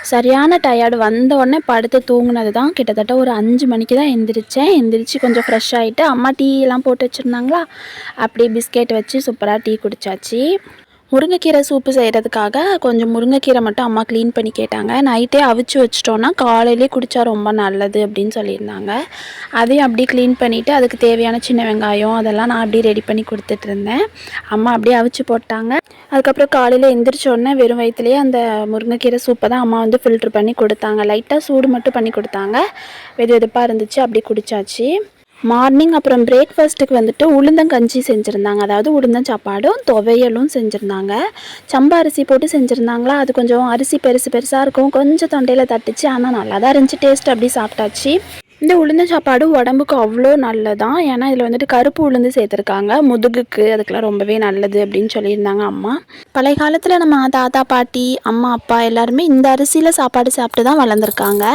சரியான டயர்டு. வந்த உடனே படுத்து தூங்குனது தான். கிட்டத்தட்ட ஒரு 5 மணிக்கு தான் எந்திரிச்சேன். எந்திரிச்சு கொஞ்சம் ஃப்ரெஷ் ஆகிட்டு அம்மா டீ எல்லாம் போட்டு வச்சுருந்தாங்களா, அப்படியே பிஸ்கெட் வச்சு சூப்பராக டீ குடித்தாச்சு. முருங்கைக்கீரை சூப்பு செய்கிறதுக்காக கொஞ்சம் முருங்கைக்கீரை மட்டும் அம்மா க்ளீன் பண்ணி கேட்டாங்க. நைட்டே அவிச்சு வச்சிட்டோன்னா காலையிலே குடித்தா ரொம்ப நல்லது அப்படின்னு சொல்லியிருந்தாங்க. அதையும் அப்படியே க்ளீன் பண்ணிவிட்டு அதுக்கு தேவையான சின்ன வெங்காயம் அதெல்லாம் நான் அப்படியே ரெடி பண்ணி கொடுத்துட்ருந்தேன். அம்மா அப்படியே அவிச்சு போட்டாங்க. அதுக்கப்புறம் காலையில் எந்திரிச்சோடனே வெறும் வயிற்றுலேயே அந்த முருங்கைக்கீரை சூப்பை தான் அம்மா வந்து ஃபில்ட்ரு பண்ணி கொடுத்தாங்க. லைட்டாக சூடு மட்டும் பண்ணி கொடுத்தாங்க. வெது வெதுப்பாக இருந்துச்சு, அப்படி குடித்தாச்சு. மார்னிங் அப்புறம் பிரேக்ஃபாஸ்ட்டுக்கு வந்துட்டு உளுந்தங்கஞ்சி செஞ்சுருந்தாங்க. அதாவது உளுந்தஞ்சாப்பாடும் துவையலும் செஞ்சுருந்தாங்க. சம்பா அரிசி போட்டு செஞ்சுருந்தாங்களா, அது கொஞ்சம் அரிசி பெருசாக இருக்கும். கொஞ்சம் தொண்டையில் தட்டுச்சு, ஆனால் நல்லா தான் இருந்துச்சு. டேஸ்ட் அப்படி சாப்பிட்டாச்சு. இந்த உளுந்த சாப்பாடு உடம்புக்கு அவ்வளோ நல்லதான். ஏன்னா இதில் வந்துட்டு கருப்பு உளுந்து சேர்த்துருக்காங்க. முதுகுக்கு அதுக்கெலாம் ரொம்பவே நல்லது அப்படின்னு சொல்லியிருந்தாங்க அம்மா. பழைய காலத்தில் நம்ம தாத்தா பாட்டி அம்மா அப்பா எல்லாருமே இந்த அரிசியில் சாப்பாடு சாப்பிட்டு தான் வளர்ந்துருக்காங்க.